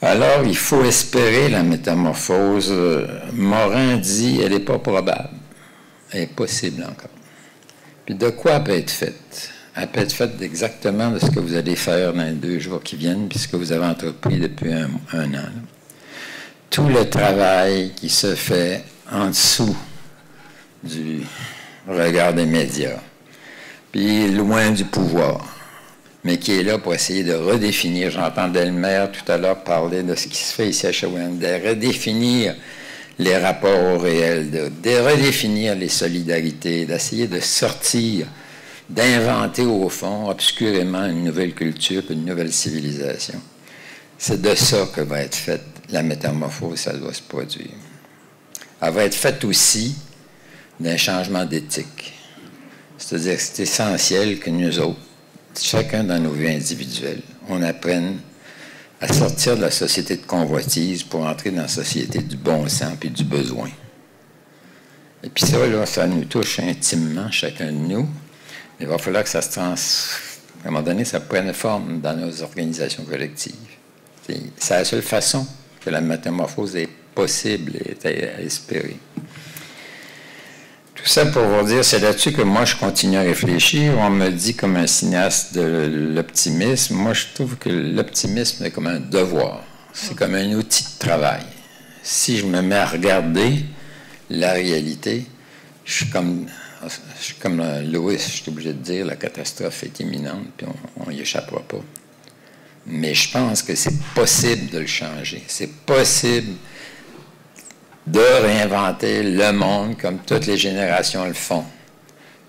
Alors, il faut espérer la métamorphose. Morin dit, elle n'est pas probable. Elle est possible encore. Puis de quoi elle peut être faite? Elle peut être faite exactement de ce que vous allez faire dans les 2 jours qui viennent, puis ce que vous avez entrepris depuis un an. Là. Tout le travail qui se fait en dessous du regard des médias, puis loin du pouvoir, mais qui est là pour essayer de redéfinir. J'entendais le maire tout à l'heure parler de ce qui se fait ici à Shawinigan, de redéfinir les rapports au réel, de redéfinir les solidarités, d'essayer de sortir, d'inventer au fond, obscurément, une nouvelle culture, une nouvelle civilisation. C'est de ça que va être faite la métamorphose, ça doit se produire. Elle va être faite aussi d'un changement d'éthique. C'est-à-dire que c'est essentiel que nous autres, chacun dans nos vies individuelles, on apprenne à sortir de la société de convoitise pour entrer dans la société du bon sens et du besoin. Et puis ça, là, ça nous touche intimement, chacun de nous. Il va falloir que ça se à un moment donné, ça prenne forme dans nos organisations collectives. C'est la seule façon que la métamorphose est possible et est à espérer. Tout ça pour vous dire, c'est là-dessus que moi, je continue à réfléchir. On me dit comme un cinéaste de l'optimisme. Moi, je trouve que l'optimisme est comme un devoir. C'est comme un outil de travail. Si je me mets à regarder la réalité, je suis comme Lewis, je suis obligé de dire, la catastrophe est imminente, puis on n'y échappera pas. Mais je pense que c'est possible de le changer. C'est possible de réinventer le monde comme toutes les générations le font,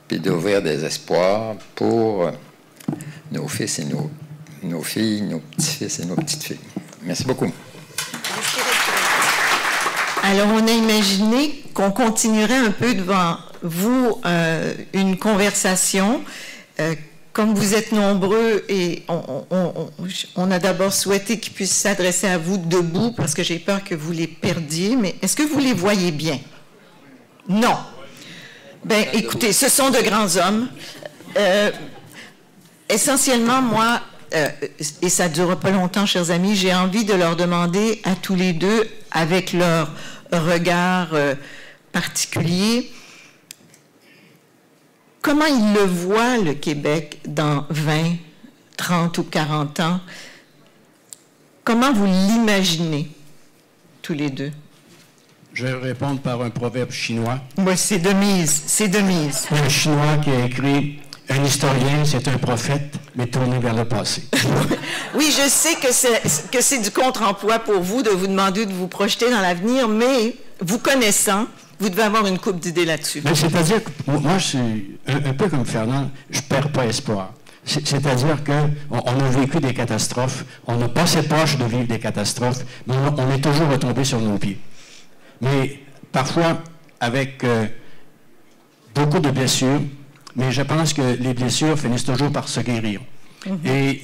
puis d'ouvrir des espoirs pour nos fils et nos filles, nos petits-fils et nos petites-filles. Merci beaucoup. Alors, on a imaginé qu'on continuerait un peu devant vous une conversation. Comme vous êtes nombreux et on a d'abord souhaité qu'ils puissent s'adresser à vous debout parce que j'ai peur que vous les perdiez, mais est-ce que vous les voyez bien? Non. Bien, écoutez, ce sont de grands hommes. Essentiellement, moi, et ça ne durera pas longtemps, chers amis, j'ai envie de leur demander à tous les deux, avec leur regard particulier, comment ils le voient, le Québec, dans 20, 30 ou 40 ans? Comment vous l'imaginez, tous les deux? Je vais répondre par un proverbe chinois. Oui, c'est de mise, c'est de mise. Un Chinois qui a écrit « Un historien, c'est un prophète, mais tourné vers le passé. » Oui, je sais que c'est du contre-emploi pour vous de vous demander de vous projeter dans l'avenir, mais vous connaissant, vous devez avoir une couple d'idées là-dessus. C'est-à-dire que moi, je suis un peu comme Fernand, je ne perds pas espoir. C'est-à-dire qu'on a vécu des catastrophes, on n'a pas cette poche de vivre des catastrophes, mais on est toujours retombé sur nos pieds. Mais parfois, avec beaucoup de blessures, mais je pense que les blessures finissent toujours par se guérir. Mm-hmm. Et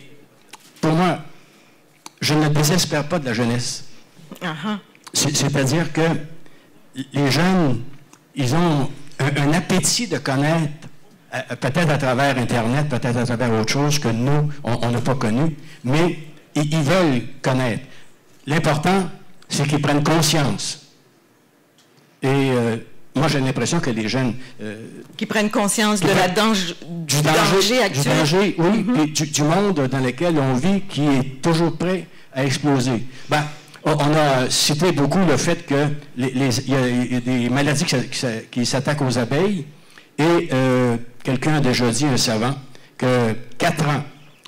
pour moi, je ne désespère pas de la jeunesse. Uh-huh. C'est-à-dire que les jeunes, ils ont un appétit de connaître, peut-être à travers Internet, peut-être à travers autre chose que nous, on n'a pas connu, mais ils veulent connaître. L'important, c'est qu'ils prennent conscience. Et moi, j'ai l'impression que les jeunes... qui prennent conscience du danger actuel. Du danger, oui, mm-hmm. et du monde dans lequel on vit qui est toujours prêt à exploser. Ben, on a cité beaucoup le fait qu'il y a des maladies qui s'attaquent aux abeilles et quelqu'un a déjà dit, un savant, que 4 ans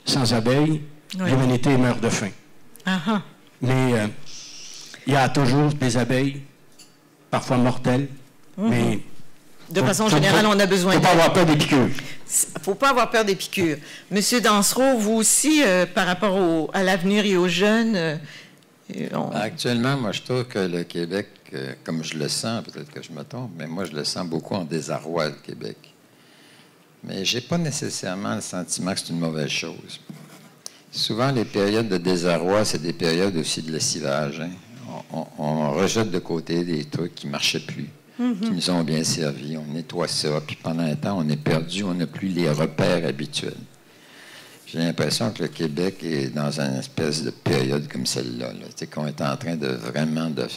sans abeilles, oui, l'humanité meurt de faim. Uh-huh. Mais il y a toujours des abeilles, parfois mortelles, mm-hmm. mais... De façon générale, on a besoin... Il ne faut pas avoir peur des piqûres. Il ne faut pas avoir peur des piqûres. Monsieur Dansereau, vous aussi, par rapport à l'avenir et aux jeunes... Actuellement, moi, je trouve que le Québec, comme je le sens, peut-être que je me trompe, mais moi, je le sens beaucoup en désarroi, le Québec. Mais je n'ai pas nécessairement le sentiment que c'est une mauvaise chose. Souvent, les périodes de désarroi, c'est des périodes aussi de lessivage. Hein? On rejette de côté des trucs qui ne marchaient plus, mm-hmm. qui nous ont bien servi. On nettoie ça, puis pendant un temps, on est perdu, on n'a plus les repères habituels. J'ai l'impression que le Québec est dans une espèce de période comme celle-là, qu'on est en train de vraiment de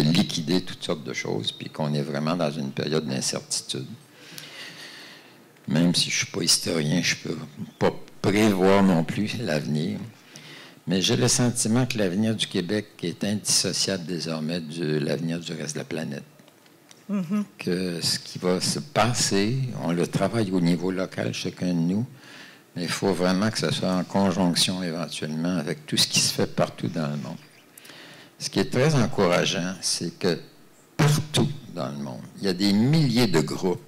liquider toutes sortes de choses, puis qu'on est vraiment dans une période d'incertitude. Même si je ne suis pas historien, je ne peux pas prévoir non plus l'avenir. Mais j'ai le sentiment que l'avenir du Québec est indissociable désormais de l'avenir du reste de la planète. Mm-hmm. Que ce qui va se passer, on le travaille au niveau local, chacun de nous, mais il faut vraiment que ce soit en conjonction éventuellement avec tout ce qui se fait partout dans le monde. Ce qui est très encourageant, c'est que partout dans le monde, il y a des milliers de groupes,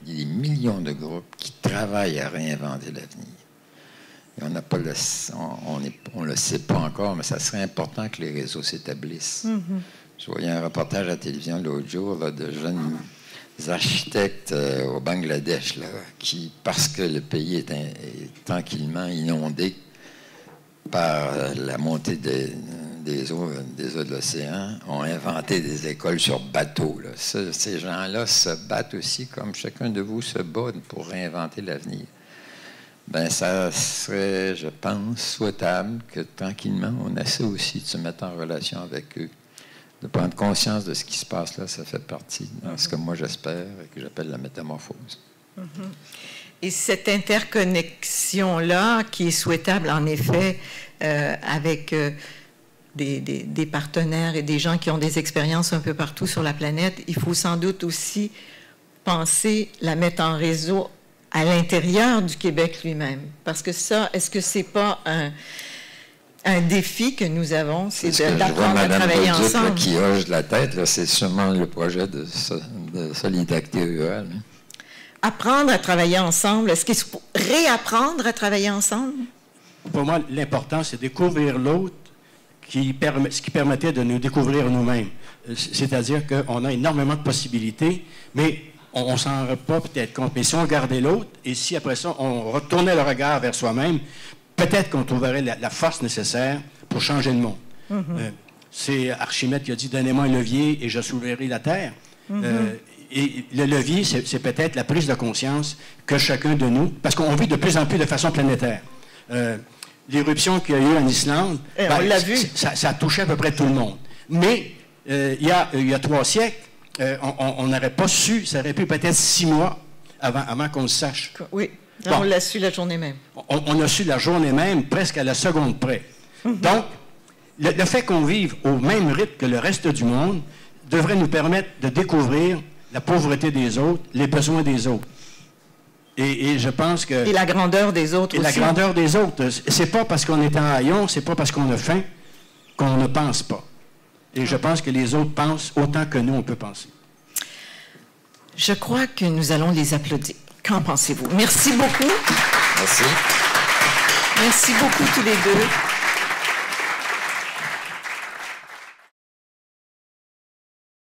il y a des millions de groupes qui travaillent à réinventer l'avenir. Et on n'a pas on le sait pas encore, mais ça serait important que les réseaux s'établissent. Mm-hmm. Je voyais un reportage à la télévision l'autre jour là, de jeunes architectes au Bangladesh là, qui, parce que le pays est tranquillement inondé par la montée des eaux de l'océan, ont inventé des écoles sur bateau. Là. Ces gens-là se battent aussi, comme chacun de vous se bat pour réinventer l'avenir. Ben, ça serait, je pense, souhaitable que tranquillement, on essaie aussi de se mettre en relation avec eux, de prendre conscience de ce qui se passe là. Ça fait partie de ce que moi j'espère et que j'appelle la métamorphose. Et cette interconnexion-là, qui est souhaitable en effet avec des partenaires et des gens qui ont des expériences un peu partout sur la planète, il faut sans doute aussi penser la mettre en réseau à l'intérieur du Québec lui-même. Parce que ça, est-ce que c'est pas un défi que nous avons, c'est d'apprendre à travailler ensemble? Là, qui hoche de la tête, là, c'est sûrement le projet de solidarité rurale. Hein. Apprendre à travailler ensemble, est-ce qu'il faut réapprendre à travailler ensemble? Pour moi, l'important, c'est découvrir l'autre, ce qui permettait de nous découvrir nous-mêmes. C'est-à-dire qu'on a énormément de possibilités, mais on ne s'en rend pas peut-être compte. Mais si on regardait l'autre, et si après ça, on retournait le regard vers soi-même, peut-être qu'on trouverait la force nécessaire pour changer le monde. Mm-hmm. C'est Archimède qui a dit « Donnez-moi un levier et je soulèverai la terre mm-hmm. Et le levier, c'est peut-être la prise de conscience que chacun de nous, parce qu'on vit de plus en plus de façon planétaire. L'éruption qu'il y a eu en Islande, on l'a vu. Ça a touché à peu près tout le monde. Mais il y a 3 siècles, on n'aurait pas su, ça aurait pu peut-être 6 mois avant qu'on le sache. Oui, bon. On l'a su la journée même. On a su la journée même, presque à la seconde près. Mm-hmm. Donc, le fait qu'on vive au même rythme que le reste du monde devrait nous permettre de découvrir la pauvreté des autres, les besoins des autres. Et je pense que... Et la grandeur des autres aussi. La grandeur des autres. C'est pas parce qu'on est en haillon, c'est pas parce qu'on a faim qu'on ne pense pas. Et je pense que les autres pensent autant que nous, on peut penser. Je crois que nous allons les applaudir. Qu'en pensez-vous? Merci beaucoup. Merci. Merci beaucoup tous les deux.